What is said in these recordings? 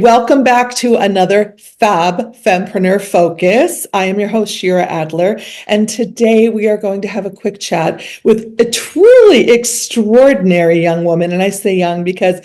Welcome back to another Fab Fempreneur Focus. I am your host, Shira Adler, and today we are going to have a quick chat with a truly extraordinary young woman. And I say young because,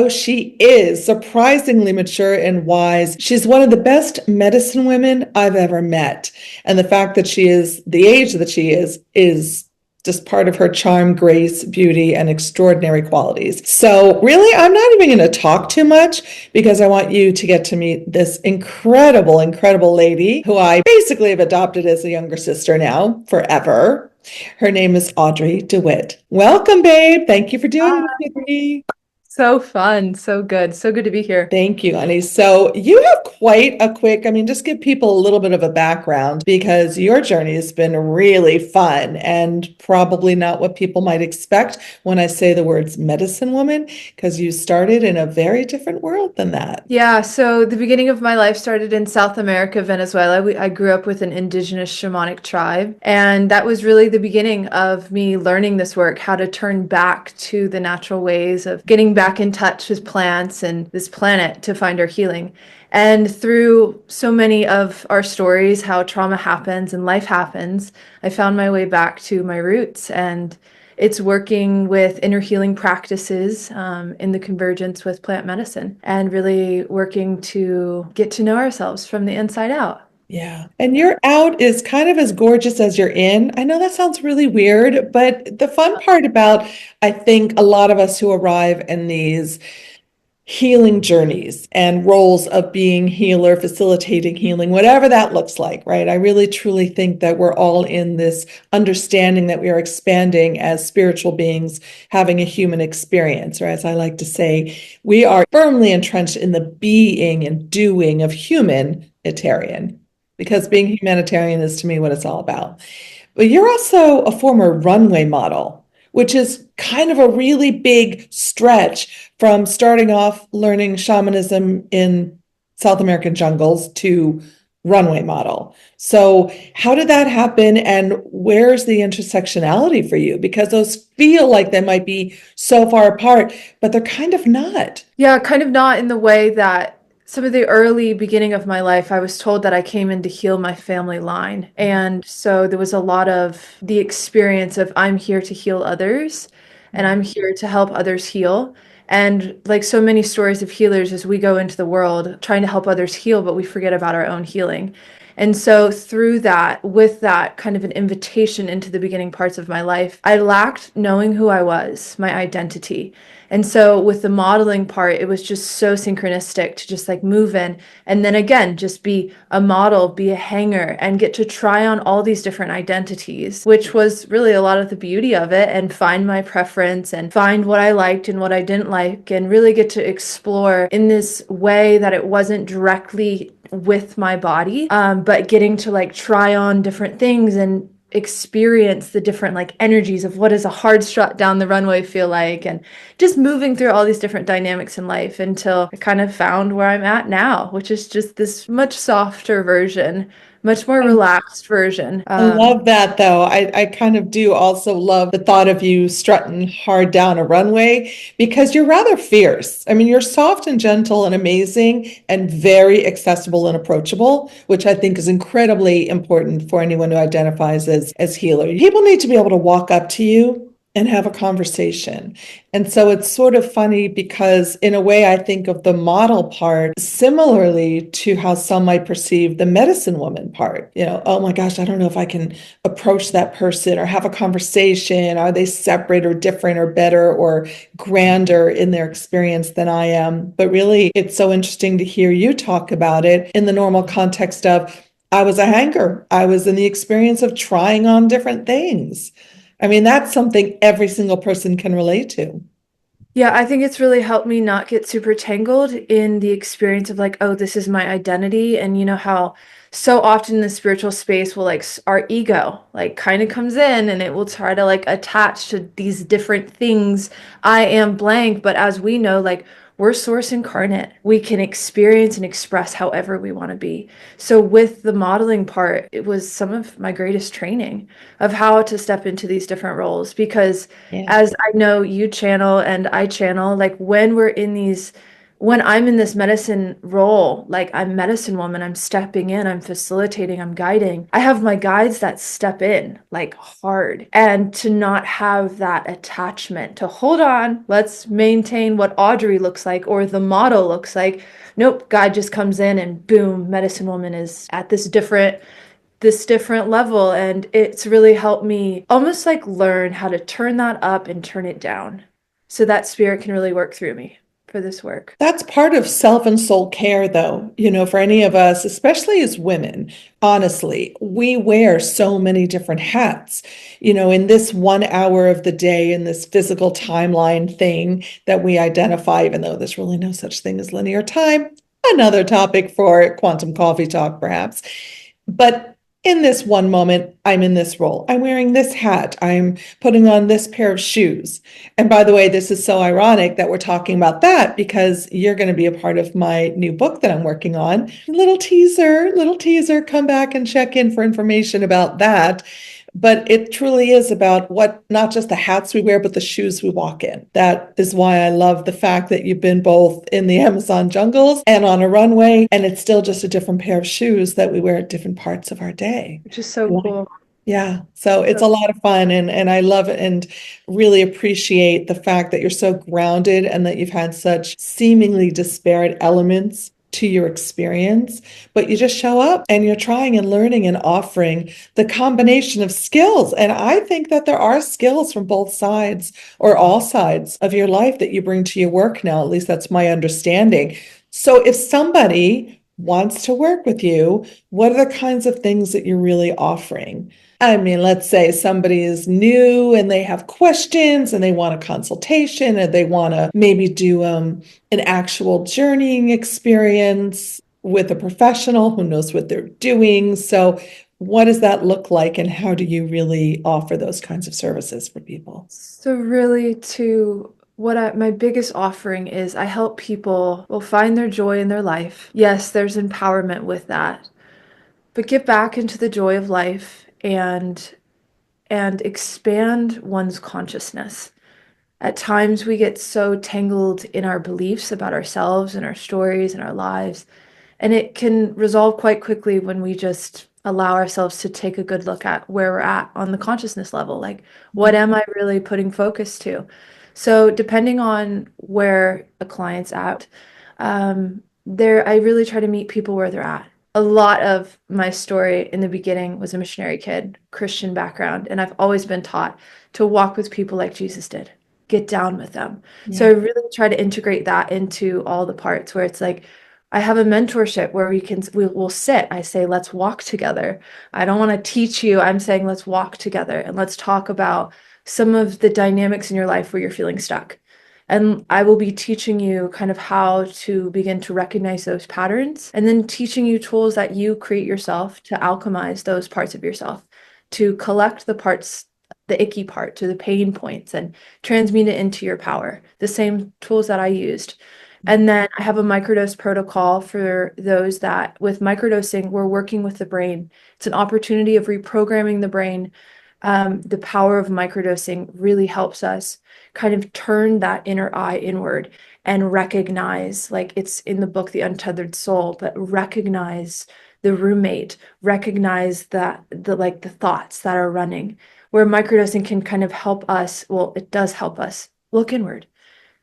she is surprisingly mature and wise. She's one of the best medicine women I've ever met. And the fact that she is the age that she is just part of her charm, grace, beauty, and extraordinary qualities. So really, I'm not even going to talk too much because I want you to get to meet this incredible, incredible lady who I basically have adopted as a younger sister now forever. Her name is Audrey DeWitt. Welcome, babe. Thank you for doing this with me. So fun. So good. So good to be here. Thank you, honey. So you have quite a quick, just give people a little bit of a background because your journey has been really fun and probably not what people might expect when I say the words medicine woman, because you started in a very different world than that. Yeah. So the beginning of my life started in South America, Venezuela. I grew up with an indigenous shamanic tribe. And that was really the beginning of me learning this work, how to turn back to the natural ways of getting back in touch with plants and this planet to find our healing. And through so many of our stories, how trauma happens and life happens, I found my way back to my roots. And it's working with inner healing practices in the convergence with plant medicine and really working to get to know ourselves from the inside out. Yeah. And your out is kind of as gorgeous as you're in. I know that sounds really weird, but the fun part about, I think, a lot of us who arrive in these healing journeys and roles of being healer, facilitating healing, whatever that looks like, right? I really truly think that we're all in this understanding that we are expanding as spiritual beings, having a human experience, or as I like to say, we are firmly entrenched in the being and doing of humanitarian, because being humanitarian is to me what it's all about. But you're also a former runway model, which is kind of a really big stretch from starting off learning shamanism in South American jungles to runway model. So how did that happen, and where's the intersectionality for you? Because those feel like they might be so far apart, but they're kind of not. Yeah, kind of not in the way that some of the early beginning of my life, I was told that I came in to heal my family line. And so there was a lot of the experience of I'm here to heal others and I'm here to help others heal. And like so many stories of healers, as we go into the world trying to help others heal, but we forget about our own healing. And so through that, with that kind of an invitation into the beginning parts of my life, I lacked knowing who I was, my identity. And so with the modeling part, it was just so synchronistic to just like move in and then again, just be a model, be a hanger, and get to try on all these different identities, which was really a lot of the beauty of it, and find my preference and find what I liked and what I didn't like, and really get to explore in this way that it wasn't directly with my body, but getting to like try on different things and experience the different like energies of what does a hard strut down the runway feel like, and just moving through all these different dynamics in life until I kind of found where I'm at now, which is just this much softer version, much more relaxed version. I love that, though. I kind of do also love the thought of you strutting hard down a runway because you're rather fierce. You're soft and gentle and amazing and very accessible and approachable, which I think is incredibly important for anyone who identifies as healer. People need to be able to walk up to you and have a conversation. And so it's sort of funny because in a way I think of the model part similarly to how some might perceive the medicine woman part. Oh my gosh, I don't know if I can approach that person or have a conversation. Are they separate or different or better or grander in their experience than I am? But really, it's so interesting to hear you talk about it in the normal context of, I was a hanger. I was in the experience of trying on different things. That's something every single person can relate to. Yeah, I think it's really helped me not get super tangled in the experience of like, oh, this is my identity. And you know how so often in the spiritual space will like our ego like kind of comes in and it will try to like attach to these different things. I am blank, but as we know, like we're source incarnate. We can experience and express however we want to be. So with the modeling part, it was some of my greatest training of how to step into these different roles, because Yeah. as I know you channel and I channel, like when we're in these when I'm in this medicine role, like I'm medicine woman, I'm stepping in, I'm facilitating, I'm guiding. I have my guides that step in like hard, and to not have that attachment to hold on, let's maintain what Audrey looks like or the model looks like. Nope, guide just comes in and boom, medicine woman is at this different level. And it's really helped me almost like learn how to turn that up and turn it down so that spirit can really work through me for this work. That's part of self and soul care, though, for any of us, especially as women, honestly, we wear so many different hats, in this 1 hour of the day, in this physical timeline thing that we identify, even though there's really no such thing as linear time. Another topic for quantum coffee talk, perhaps. But in this one moment, I'm in this role. I'm wearing this hat. I'm putting on this pair of shoes. And by the way, this is so ironic that we're talking about that because you're going to be a part of my new book that I'm working on. Little teaser, come back and check in for information about that. But it truly is about not just the hats we wear, but the shoes we walk in. That is why I love the fact that you've been both in the Amazon jungles and on a runway, and it's still just a different pair of shoes that we wear at different parts of our day. Which is so cool. Yeah, so it's a lot of fun, and I love it and really appreciate the fact that you're so grounded and that you've had such seemingly disparate elements to your experience, but you just show up and you're trying and learning and offering the combination of skills. And I think that there are skills from both sides or all sides of your life that you bring to your work now. At least that's my understanding. So if somebody wants to work with you, what are the kinds of things that you're really offering? I mean, let's say somebody is new and they have questions and they want a consultation and they want to maybe do an actual journeying experience with a professional who knows what they're doing. So what does that look like and how do you really offer those kinds of services for people? So really my biggest offering is I help people find their joy in their life. Yes, there's empowerment with that, but get back into the joy of life and expand one's consciousness. At times we get so tangled in our beliefs about ourselves and our stories and our lives, and it can resolve quite quickly when we just allow ourselves to take a good look at where we're at on the consciousness level. Like, what am I really putting focus to? So depending on where a client's at, I really try to meet people where they're at. A lot of my story in the beginning was a missionary kid, Christian background, and I've always been taught to walk with people like Jesus did, get down with them. Yeah. So I really try to integrate that into all the parts where it's like, I have a mentorship where we'll sit. I say, let's walk together. I don't want to teach you. I'm saying, let's walk together and let's talk about some of the dynamics in your life where you're feeling stuck. And I will be teaching you kind of how to begin to recognize those patterns and then teaching you tools that you create yourself to alchemize those parts of yourself, to collect the parts, the icky part, to the pain points and transmute it into your power. The same tools that I used. And then I have a microdose protocol for those that with microdosing, we're working with the brain. It's an opportunity of reprogramming the brain. The power of microdosing really helps us kind of turn that inner eye inward and recognize, like it's in the book, The Untethered Soul, but recognize the roommate, recognize the thoughts that are running, where microdosing can kind of help us. Well, it does help us look inward.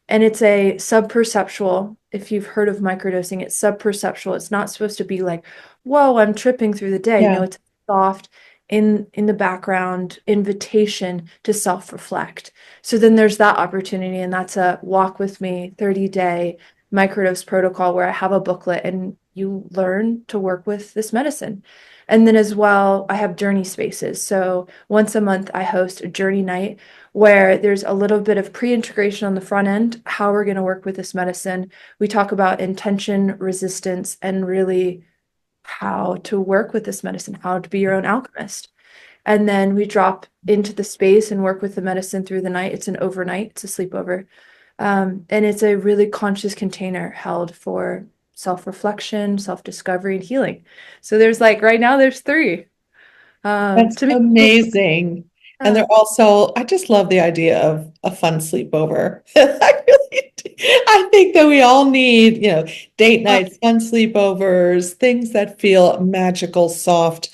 And it's a subperceptual. If you've heard of microdosing, it's subperceptual. It's not supposed to be like, whoa, I'm tripping through the day. Yeah. No, it's soft in the background invitation to self-reflect. So then there's that opportunity, and that's a walk with me 30-day microdose protocol where I have a booklet and you learn to work with this medicine. And then as well, I have journey spaces. So once a month, I host a journey night where there's a little bit of pre-integration on the front end, how we're going to work with this medicine. We talk about intention, resistance, and really how to work with this medicine, how to be your own alchemist. And then we drop into the space and work with the medicine through the night. It's an overnight, it's a sleepover. And it's a really conscious container held for self-reflection, self-discovery, and healing. So there's right now there's 3. That's To me, amazing. And they're also, I just love the idea of a fun sleepover. I really I think that we all need, date nights, fun sleepovers, things that feel magical, soft,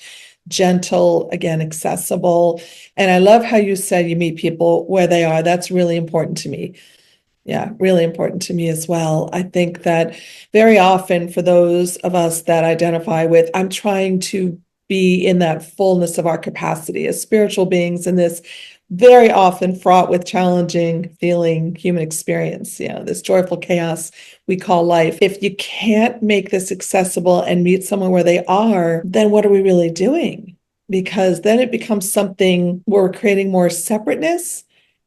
gentle, again, accessible. And I love how you said you meet people where they are. That's really important to me. Yeah, really important to me as well. I think that very often for those of us that identify with, I'm trying to be in that fullness of our capacity as spiritual beings in this very often fraught with challenging feeling human experience, this joyful chaos we call life. If you can't make this accessible and meet someone where they are, then what are we really doing? Because then it becomes something where we're creating more separateness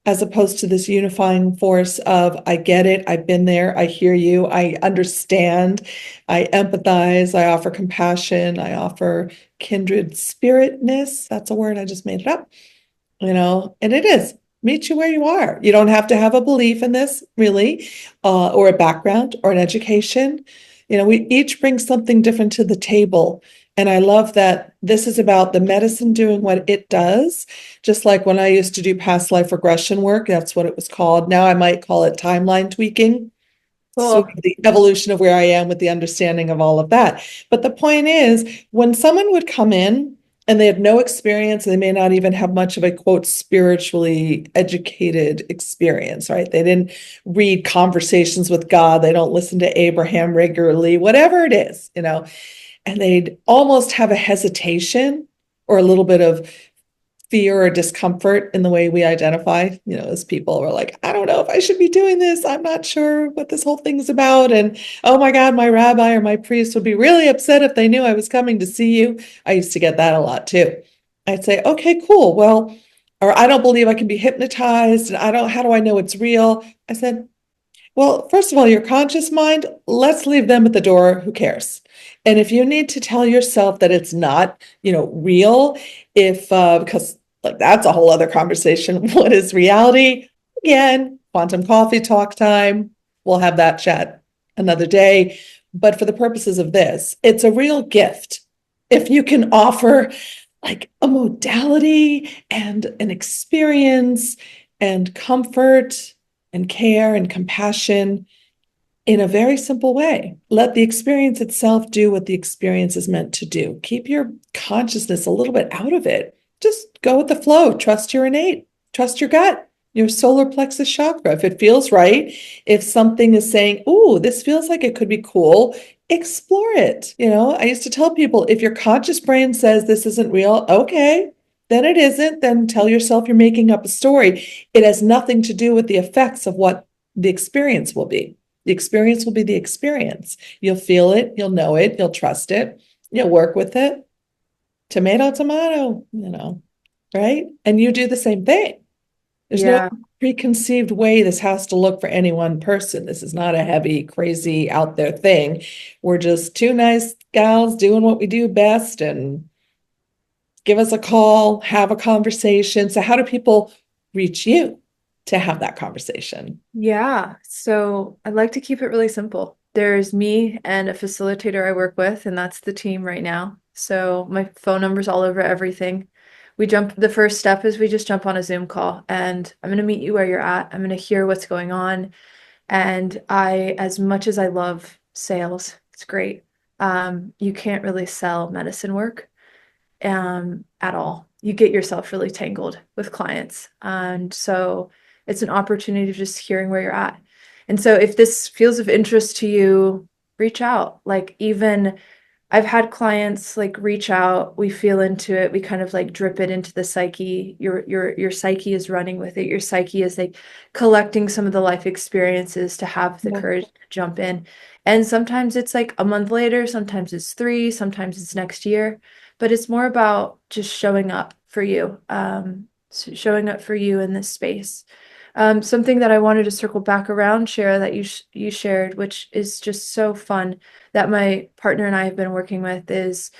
as opposed to this unifying force of, I get it, I've been there, I hear you, I understand, I empathize, I offer compassion, I offer kindred spiritness. That's a word, I just made it up, and it is. Meet you where you are. You don't have to have a belief in this, really, or a background or an education. We each bring something different to the table. And I love that this is about the medicine doing what it does. Just like when I used to do past life regression work, that's what it was called. Now I might call it timeline tweaking. So Cool. the evolution of where I am with the understanding of all of that. But the point is, when someone would come in and they have no experience, they may not even have much of a quote spiritually educated experience, right? They didn't read Conversations with God, they don't listen to Abraham regularly, whatever it is, and they'd almost have a hesitation or a little bit of fear or discomfort in the way we identify, as people. We're like, I don't know if I should be doing this. I'm not sure what this whole thing's about. And oh my God, my rabbi or my priest would be really upset if they knew I was coming to see you. I used to get that a lot too. I'd say, okay, cool. Well, or I don't believe I can be hypnotized. And how do I know it's real? I said, well, first of all, your conscious mind, let's leave them at the door. Who cares? And if you need to tell yourself that it's not, real, because like that's a whole other conversation. What is reality? Again, quantum coffee talk time. We'll have that chat another day. But for the purposes of this, it's a real gift. If you can offer like a modality and an experience and comfort and care and compassion in a very simple way. Let the experience itself do what the experience is meant to do. Keep your consciousness a little bit out of it. Just go with the flow. Trust your innate, trust your gut, your solar plexus chakra. If it feels right, if something is saying, "Ooh, this feels like it could be cool," explore it. I used to tell people, if your conscious brain says this isn't real, okay, then it isn't. Then tell yourself you're making up a story. It has nothing to do with the effects of what the experience will be. The experience will be the experience. You'll feel it, you'll know it, you'll trust it, you'll work with it. Tomato, tomato, right? And you do the same thing. There's no Yeah. preconceived way this has to look for any one person. This is not a heavy, crazy, out there thing. We're just two nice gals doing what we do best, and give us a call, have a conversation. So how do people reach you to have that conversation? Yeah. So I like to keep it really simple. There's me and a facilitator I work with, and that's the team right now. So my phone number's all over everything. The first step is we just jump on a Zoom call, and I'm going to meet you where you're at. I'm going to hear what's going on. And as much as I love sales, it's great. You can't really sell medicine work at all. You get yourself really tangled with clients. And so it's an opportunity of just hearing where you're at. And so if this feels of interest to you, reach out. Like, even I've had clients like reach out, we feel into it, we kind of like drip it into the psyche. Your psyche is running with it. Your psyche is like collecting some of the life experiences to have the Yeah. courage to jump in. And sometimes it's like a month later, sometimes it's 3, sometimes it's next year, but it's more about just showing up for you, showing up for you in this space. Something that I wanted to circle back around, Shira, that you shared, which is just so fun, that my partner and I have been working with, is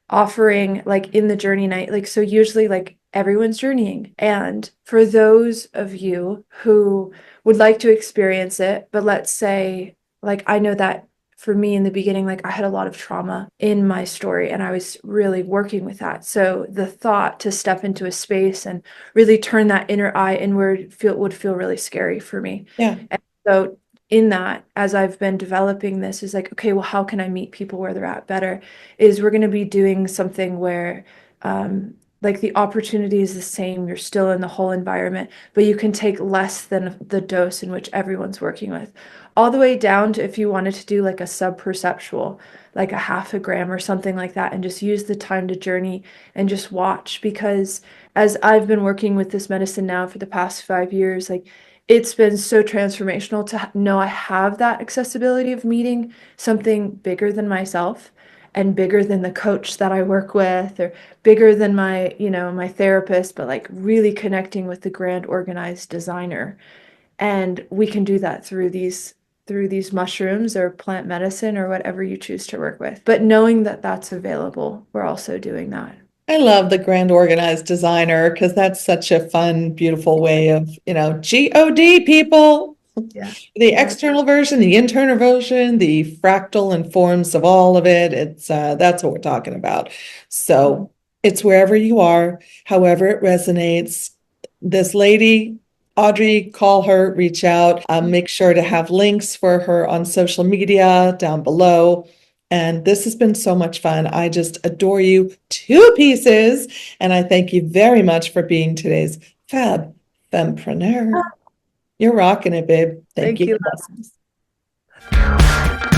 offering like in the journey night. Like, so usually like everyone's journeying. And for those of you who would like to experience it, but let's say, like, I know that for me in the beginning, like I had a lot of trauma in my story and I was really working with that. So the thought to step into a space and really turn that inner eye inward would feel really scary for me. Yeah. And so in that, as I've been developing this, is like, okay, well, how can I meet people where they're at better? Is we're going to be doing something where, like, the opportunity is the same. You're still in the whole environment, but you can take less than the dose in which everyone's working with. All the way down to if you wanted to do like a sub-perceptual, like a half a gram or something like that, and just use the time to journey and just watch. Because as I've been working with this medicine now for the past 5 years, like, it's been so transformational to know I have that accessibility of meeting something bigger than myself and bigger than the coach that I work with, or bigger than my, my therapist, but like really connecting with the grand organized designer. And we can do that through these mushrooms or plant medicine or whatever you choose to work with. But knowing that that's available, we're also doing that. I love the grand organized designer because that's such a fun, beautiful way of, God people. Yeah. The Yeah. external version, the internal version, the fractal and forms of all of it. It's that's what we're talking about. Mhm. So it's wherever you are, however it resonates. This lady, Audrey, call her, reach out. Make sure to have links for her on social media down below. And this has been so much fun. I just adore you to pieces. And I thank you very much for being today's Fab Fempreneur. You're rocking it, babe. Thank Thank you. you. Blessings.